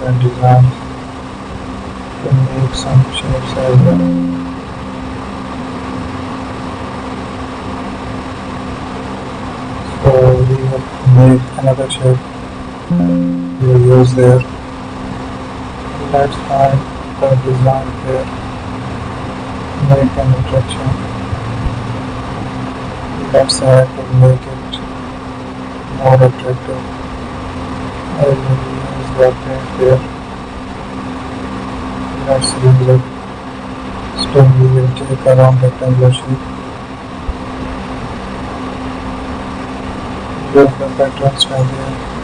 different designs to make some shapes as well. So we have made another shape we will use there. Let's find the design here. Make an attraction. Let's try to make it more attractive. I will use the paint here. Let's use it. So we will take around rectangular shape. Use the pattern style here.